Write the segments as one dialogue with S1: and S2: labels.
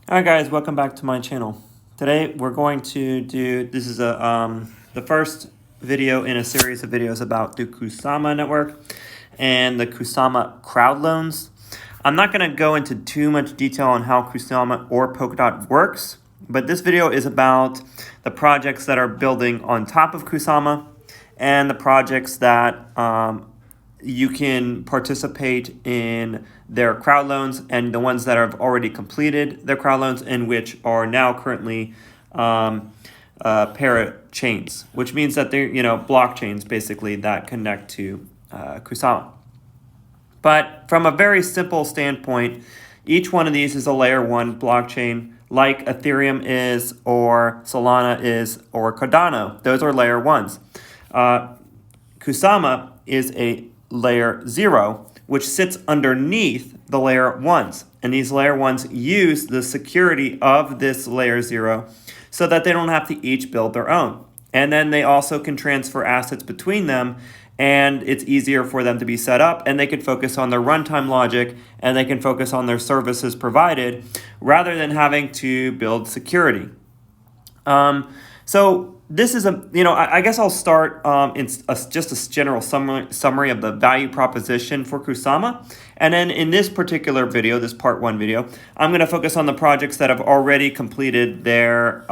S1: Alright guys, welcome back to my channel. Today we're going to do, this is the first video in a series of videos about the Kusama network and the Kusama crowd loans. I'm not going to go into too much detail on how Kusama or Polkadot works, but this video is about the projects that are building on top of Kusama and the projects that you can participate in their crowd loans, and the ones that have already completed their crowd loans and which are now currently parachains, which means that they're blockchains basically that connect to Kusama. But from a very simple standpoint, each one of these is a layer 1 blockchain like Ethereum is, or Solana is, or Cardano. Those are layer 1s. Kusama is a layer 0, which sits underneath the layer 1s. And these layer 1s use the security of this layer 0 so that they don't have to each build their own. And then they also can transfer assets between them, and it's easier for them to be set up, and they can focus on their runtime logic, and they can focus on their services provided rather than having to build security. So this is I guess I'll start in just a general summary of the value proposition for Kusama. And then in this particular video, this part 1 video, I'm going to focus on the projects that have already completed their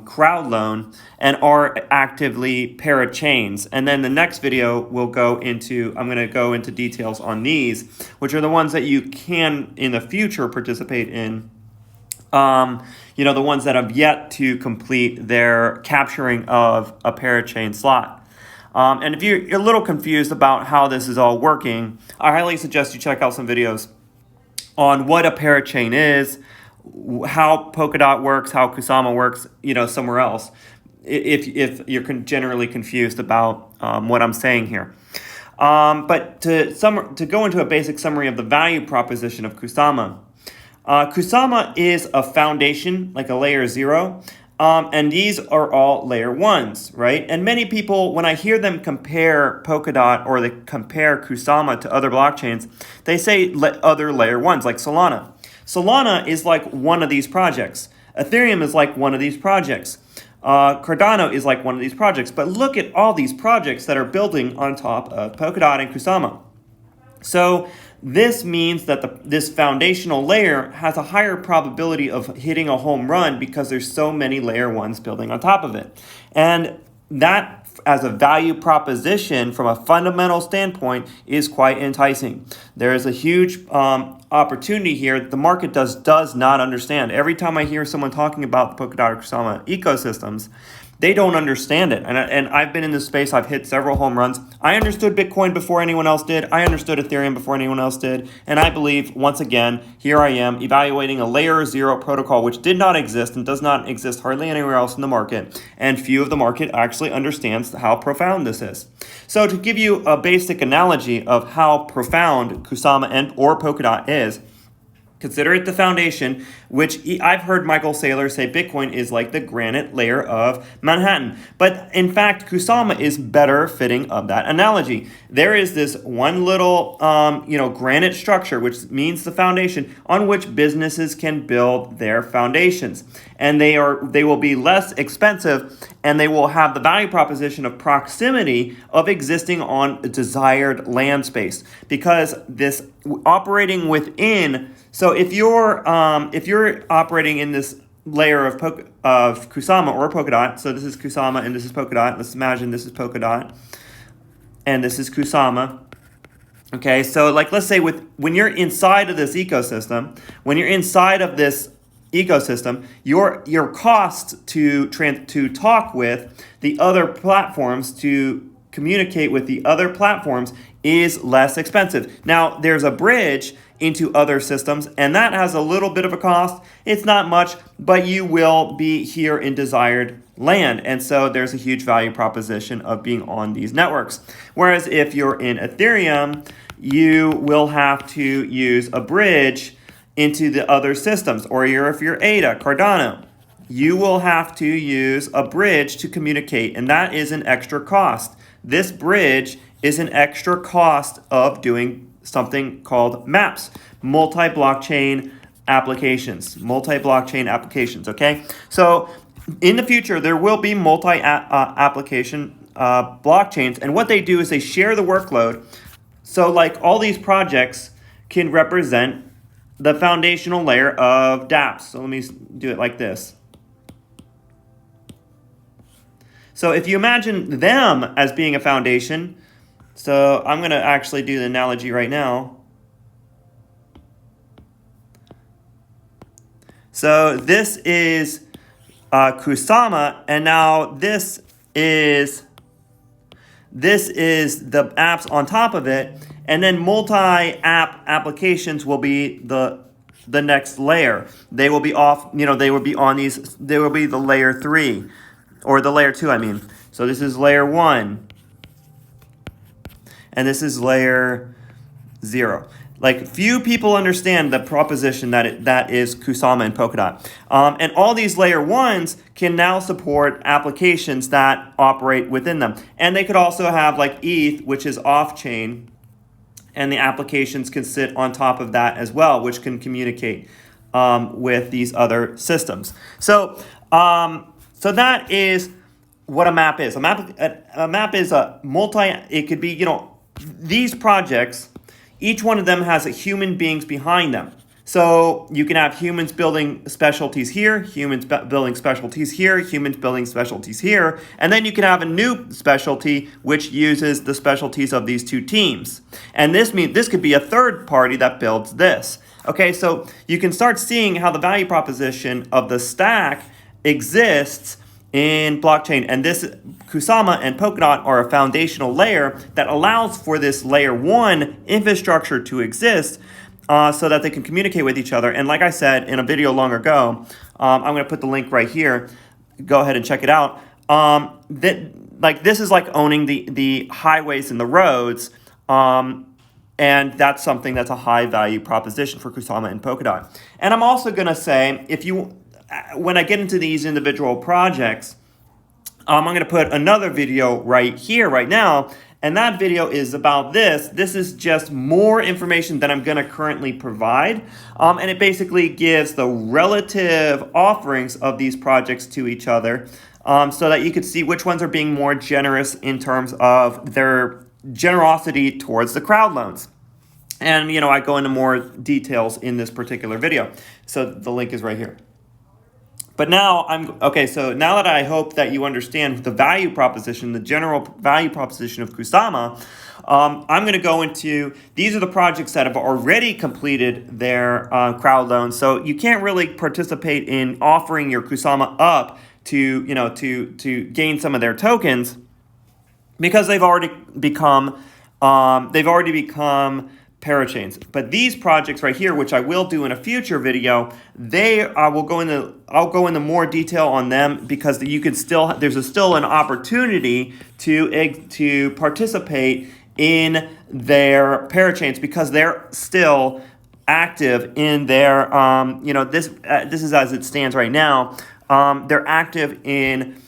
S1: crowd loan and are actively parachains. And then the next video I'm going to go into details on these, which are the ones that you can in the future participate in. The ones that have yet to complete their capturing of a parachain slot. And if you're a little confused about how this is all working, I highly suggest you check out some videos on what a parachain is, how Polkadot works, how Kusama works, somewhere else, if you're generally confused about what I'm saying here. But to go into a basic summary of the value proposition of Kusama, Kusama is a foundation, like a layer 0, and these are all layer 1s, right? And many people, when I hear them compare Polkadot or they compare Kusama to other blockchains, they say other layer 1s, like Solana. Solana is like one of these projects. Ethereum is like one of these projects. Cardano is like one of these projects. But look at all these projects that are building on top of Polkadot and Kusama. So this means that this foundational layer has a higher probability of hitting a home run because there's so many layer 1s building on top of it. And that, as a value proposition from a fundamental standpoint, is quite enticing. There is a huge opportunity here that the market does not understand. Every time I hear someone talking about the Polkadot or Kusama ecosystems, they don't understand it. And I've been in this space. I've hit several home runs. I understood Bitcoin before anyone else did. I understood Ethereum before anyone else did. And I believe, once again, here I am evaluating a layer 0 protocol, which did not exist and does not exist hardly anywhere else in the market. And few of the market actually understands how profound this is. So to give you a basic analogy of how profound Kusama or Polkadot is, consider it the foundation, which I've heard Michael Saylor say Bitcoin is like the granite layer of Manhattan. But in fact, Kusama is better fitting of that analogy. There is this one little, granite structure, which means the foundation, on which businesses can build their foundations. And they will be less expensive, and they will have the value proposition of proximity of existing on desired land space. Because this operating within, so if you're operating in this layer of Kusama or Polkadot, so this is Kusama and this is Polkadot. Let's imagine this is Polkadot and this is Kusama. Okay, so let's say when you're inside of this ecosystem, your cost to talk with the other platforms, to communicate with the other platforms, is less expensive. Now, there's a bridge into other systems, and that has a little bit of a cost. It's not much, but you will be here in desired land. And so there's a huge value proposition of being on these networks. Whereas if you're in Ethereum, you will have to use a bridge into the other systems. Or if you're ADA, Cardano, you will have to use a bridge to communicate, and that is an extra cost. This bridge is an extra cost of doing something called MAPS, multi-blockchain applications, multi-blockchain applications, okay? So in the future, there will be multi-application blockchains, and what they do is they share the workload. So like all these projects can represent the foundational layer of dApps. So let me do it like this. So if you imagine them as being a foundation, so I'm going to actually do the analogy right now. So this is Kusama, and now this is the apps on top of it, and then multi-app applications will be the next layer. They will be off, they will be on these, they will be the layer 3, or the layer 2, I mean. So this is layer 1, and this is layer 0. Like, few people understand the proposition that is Kusama and Polkadot. And all these layer 1s can now support applications that operate within them. And they could also have like ETH, which is off-chain, and the applications can sit on top of that as well, which can communicate with these other systems. So, so that is what a map is. A map is a it could be, these projects, each one of them has human beings behind them. So you can have humans building specialties here, humans building specialties here, humans building specialties here, and then you can have a new specialty which uses the specialties of these two teams. And this could be a third party that builds this. Okay, so you can start seeing how the value proposition of the stack exists in blockchain, and this Kusama and Polkadot are a foundational layer that allows for this layer 1 infrastructure to exist, so that they can communicate with each other. And like I said in a video long ago, I'm going to put the link right here. Go ahead and check it out. This is like owning the highways and the roads, and that's something that's a high value proposition for Kusama and Polkadot. And I'm also going to say, when I get into these individual projects, I'm going to put another video right here, right now, and that video is about this. This is just more information than I'm going to currently provide, and it basically gives the relative offerings of these projects to each other, so that you could see which ones are being more generous in terms of their generosity towards the crowd loans. And, I go into more details in this particular video. So the link is right here. But now so now that I hope that you understand the value proposition, the general value proposition of Kusama, I'm going to go into, these are the projects that have already completed their crowd loans. So you can't really participate in offering your Kusama up to gain some of their tokens, because they've already become parachains. But these projects right here, which I will do in a future video, I'll go into more detail on them, because there's still an opportunity to participate in their parachains, because they're still active in their this is as it stands right now. They're active in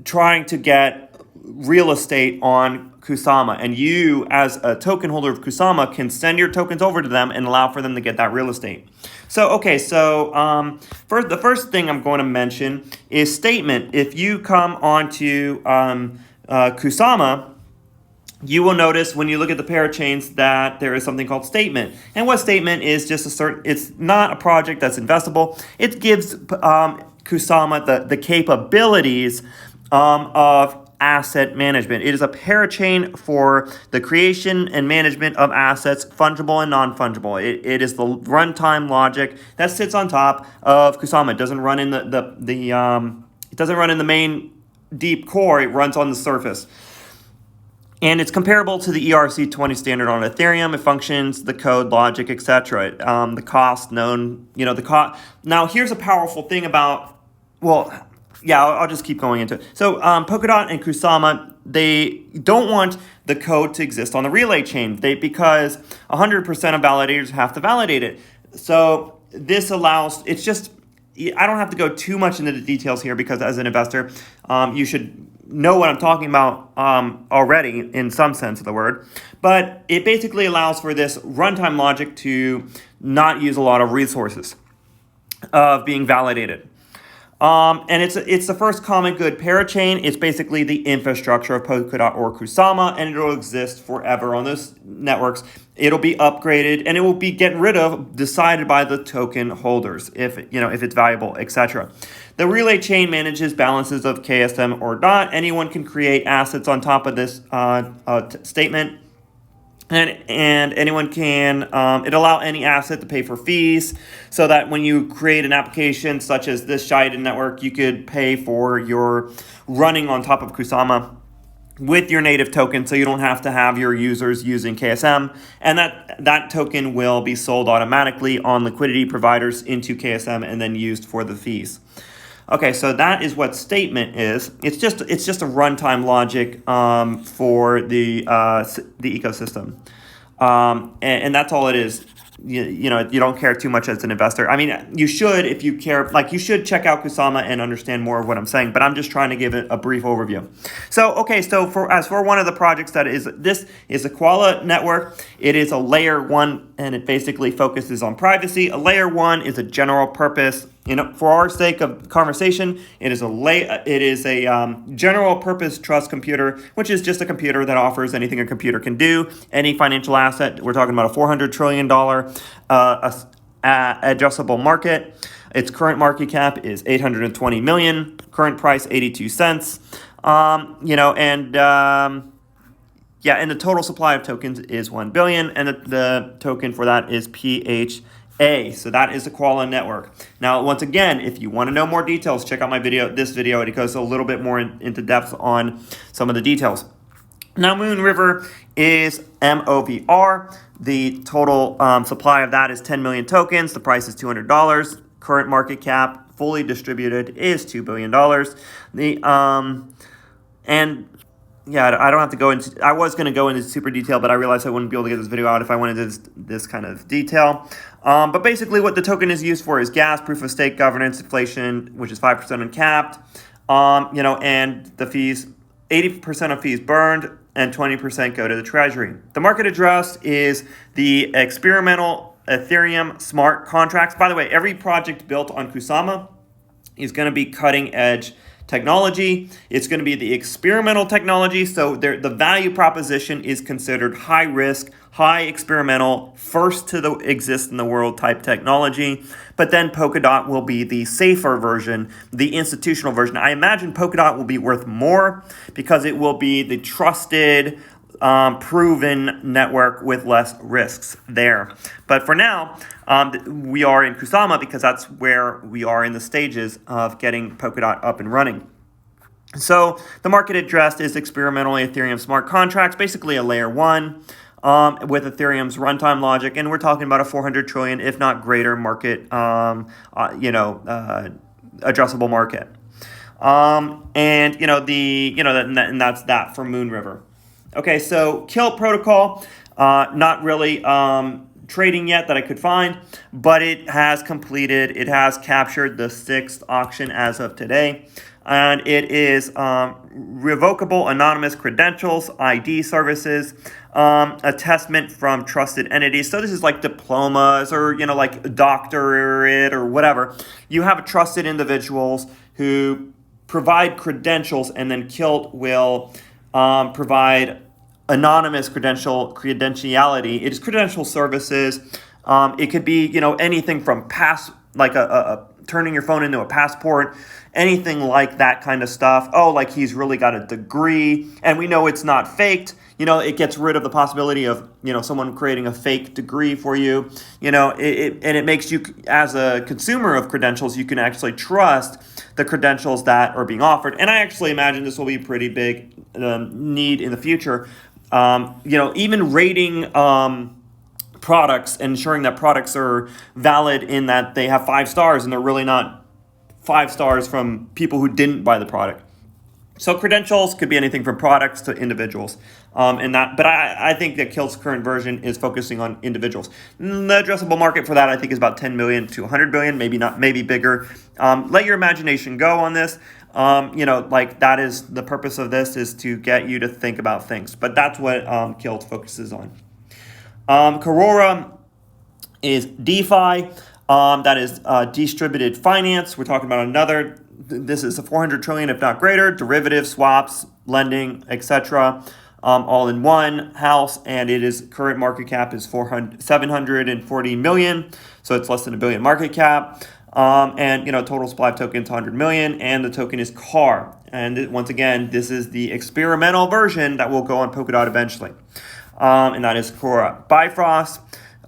S1: trying to get real estate on Kusama, and you as a token holder of Kusama can send your tokens over to them and allow for them to get that real estate. So the first thing I'm going to mention is statement. If you come onto Kusama, you will notice when you look at the parachains that there is something called statement. And what statement is just it's not a project that's investable. It gives Kusama the capabilities of asset management. It is a parachain for the creation and management of assets, fungible and non-fungible. It is the runtime logic that sits on top of Kusama. It doesn't run in it doesn't run in the main deep core. It runs on the surface. And it's comparable to the ERC20 standard on Ethereum. It functions, the code, logic, etc. The cost known, the cost. Now, here's a powerful thing about, I'll just keep going into it. So Polkadot and Kusama, they don't want the code to exist on the relay chain because 100% of validators have to validate it. So this allows, I don't have to go too much into the details here, because as an investor, you should know what I'm talking about already in some sense of the word. But it basically allows for this runtime logic to not use a lot of resources. of being validated. And it's the first common good parachain. It's basically the infrastructure of Polkadot or Kusama, and it'll exist forever on those networks. It'll be upgraded, and it will be getting rid of, decided by the token holders if it's valuable, etc. The relay chain manages balances of KSM or DOT. Anyone can create assets on top of this statement. And anyone can, it allow any asset to pay for fees, so that when you create an application such as this Shiden network, you could pay for your running on top of Kusama with your native token, so you don't have to have your users using KSM, and that token will be sold automatically on liquidity providers into KSM and then used for the fees. Okay, so that is what statement is. It's just a runtime logic for the ecosystem, and that's all it is. You don't care too much as an investor. I mean, you should if you care. Like, you should check out Kusama and understand more of what I'm saying. But I'm just trying to give it a brief overview. So okay, so for one of the projects this is a Koala network. It is a layer 1, and it basically focuses on privacy. A layer 1 is a general purpose. For our sake of conversation, it is a general purpose trust computer, which is just a computer that offers anything a computer can do, any financial asset. We're talking about a $400 trillion addressable market. Its current market cap is $820 million. Current price 82 cents. And the total supply of tokens is 1 billion, and the token for that is PHA. So that is the Koala network. Now, once again, if you want to know more details, check out this video. It goes a little bit more into depth on some of the details. Now, Moon River is MOVR. The total supply of that is 10 million tokens. The price is $200. Current market cap, fully distributed, is $2 billion. I don't have to go into. I was going to go into super detail, but I realized I wouldn't be able to get this video out if I went into this kind of detail. But basically, what the token is used for is gas, proof of stake, governance, inflation, which is 5% uncapped. And the fees, 80% of fees burned, and 20% go to the treasury. The market address is the experimental Ethereum smart contracts. By the way, every project built on Kusama is going to be cutting edge technology. It's going to be the experimental technology, so the value proposition is considered high risk, high experimental, first to exist in the world type technology. But then Polkadot will be the safer version, the institutional version. I imagine Polkadot will be worth more because it will be the trusted, proven network with less risks there. But for now, we are in Kusama because that's where we are in the stages of getting Polkadot up and running. So the market address is experimental Ethereum smart contracts, basically a layer 1 with Ethereum's runtime logic, and we're talking about a 400 trillion, if not greater, market, addressable market. And that's that for Moon River. Okay, so Kilt protocol, not really trading yet that I could find, but it has captured the 6th auction as of today. And it is revocable anonymous credentials, ID services, attestment from trusted entities. So this is like diplomas or, like doctorate or whatever. You have trusted individuals who provide credentials, and then Kilt will provide anonymous credentiality. It is credential services. It could be, anything from turning your phone into a passport, anything like that kind of stuff. Oh, like he's really got a degree, and we know it's not faked. It gets rid of the possibility of, someone creating a fake degree for you. It makes you, as a consumer of credentials, you can actually trust the credentials that are being offered. And I actually imagine this will be a pretty big need in the future. Even rating products, ensuring that products are valid in that they have 5 stars and they're really not 5 stars from people who didn't buy the product. So credentials could be anything from products to individuals. But I think that Kilt's current version is focusing on individuals. The addressable market for that, I think, is about 10 million to 100 billion, maybe bigger. Let your imagination go on this. That is the purpose of this, is to get you to think about things. But that's what Kilt focuses on. Karora is DeFi. That is distributed finance. We're talking about another. This is a 400 trillion, if not greater. Derivatives, swaps, lending, etc. All in one house, and it is current market cap is 740 million, so it's less than $1 billion market cap. And total supply of tokens 100 million, and the token is CAR. And once again, this is the experimental version that will go on Polkadot eventually, and that is Cora. Bifrost,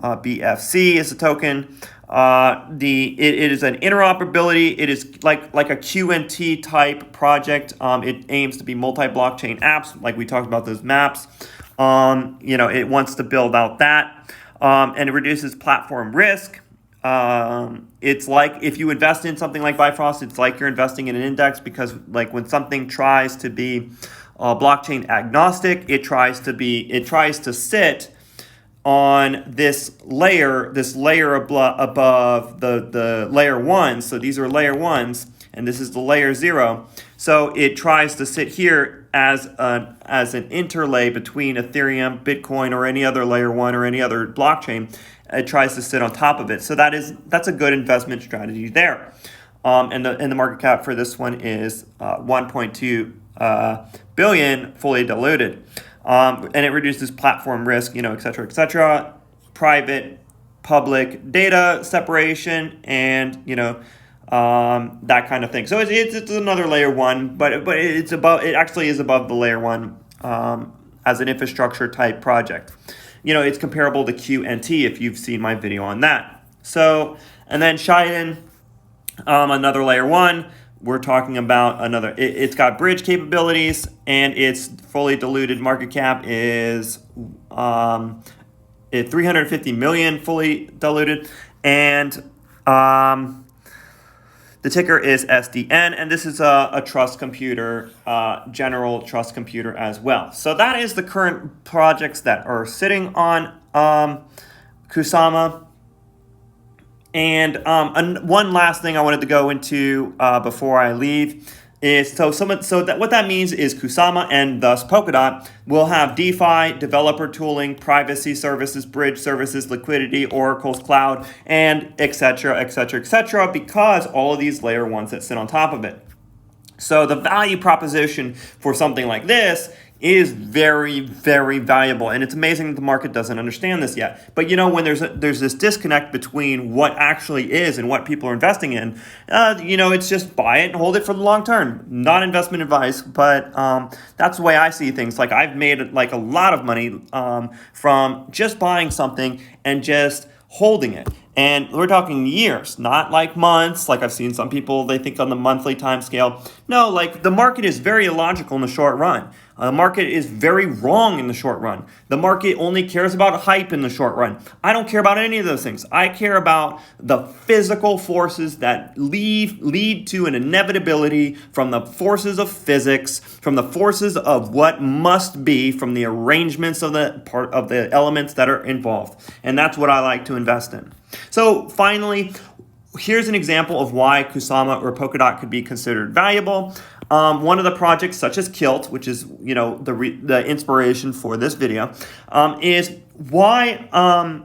S1: BFC is the token. It is an interoperability. It is like a QNT type project. It aims to be multi-blockchain apps, like we talked about those maps. It wants to build out that, and it reduces platform risk. It's like if you invest in something like Bifrost, it's like you're investing in an index, because like when something tries to be blockchain agnostic, it tries to sit on this layer above the layer one. So these are layer ones, and this is the layer 0. So it tries to sit here as an interlay between Ethereum, Bitcoin, or any other layer 1 or any other blockchain. It tries to sit on top of it. So that's a good investment strategy there. And the market cap for this one is 1.2 billion fully diluted. And it reduces platform risk, et cetera, et cetera. Private, public data separation, and that kind of thing. So it's another layer 1, but it's above. It actually is above the layer 1 as an infrastructure type project. It's comparable to QNT if you've seen my video on that. So, and then Shiden, another layer 1. We're talking about another. It's got bridge capabilities, and its fully diluted market cap is 350 million fully diluted, and the ticker is SDN, and this is a trust computer, general trust computer as well. So that is the current projects that are sitting on Kusama. And one last thing I wanted to go into before I leave is what that means is Kusama, and thus Polkadot, will have DeFi, developer tooling, privacy services, bridge services, liquidity, Oracle's cloud, and etc., etc., etc., because all of these layer 1s that sit on top of it. So the value proposition for something like this is very, very valuable, and it's amazing that the market doesn't understand this yet. But when there's this disconnect between what actually is and what people are investing in, it's just buy it and hold it for the long term. Not investment advice, but that's the way I see things. Like I've made like a lot of money from just buying something and just holding it. And we're talking years, not like months. Like I've seen some people, they think on the monthly time scale. No, like the market is very illogical in the short run. The market is very wrong in the short run. The market only cares about hype in the short run. I don't care about any of those things. I care about the physical forces that lead to an inevitability from the forces of physics, from the forces of what must be, from the arrangements of the elements that are involved. And that's what I like to invest in. So finally, here's an example of why Kusama or Polkadot could be considered valuable. One of the projects, such as Kilt, which is the inspiration for this video, is why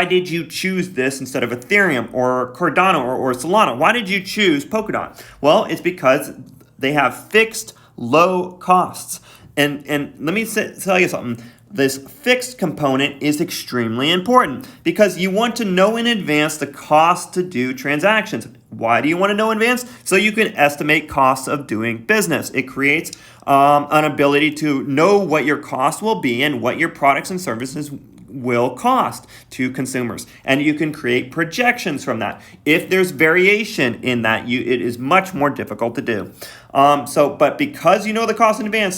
S1: did you choose this instead of Ethereum or Cardano or Solana? Why did you choose Polkadot? Well, it's because they have fixed low costs, and let me tell you something. This fixed component is extremely important because you want to know in advance the cost to do transactions. Why do you want to know in advance? So you can estimate costs of doing business. It creates an ability to know what your cost will be and what your products and services will cost to consumers, and you can create projections from that. If there's variation in that, it is much more difficult to do. But because you know the cost in advance,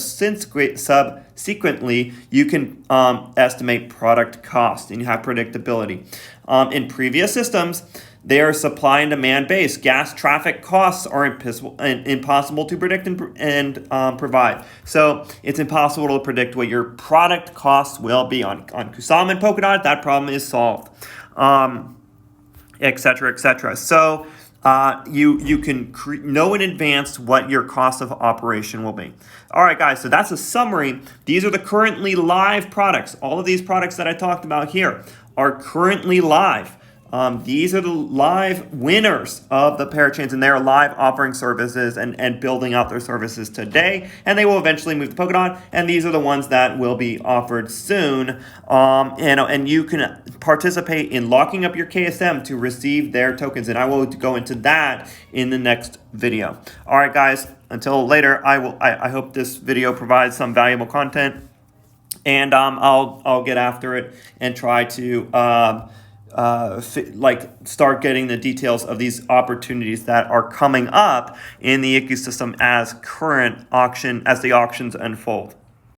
S1: subsequently you can estimate product cost, and you have predictability. In previous systems, they are supply and demand based. Gas traffic costs are impossible to predict and provide. So it's impossible to predict what your product costs will be. On Kusama and Polkadot, that problem is solved, et cetera, et cetera. So you can know in advance what your cost of operation will be. All right, guys, so that's a summary. These are the currently live products. All of these products that I talked about here are currently live. These are the live winners of the parachains, and they're live offering services and building out their services today, and they will eventually move to Polkadot, and these are the ones that will be offered soon. And you can participate in locking up your KSM to receive their tokens, and I will go into that in the next video. All right, guys, until later, I hope this video provides some valuable content, and I'll get after it and try to start getting the details of these opportunities that are coming up in the ecosystem as the auctions unfold.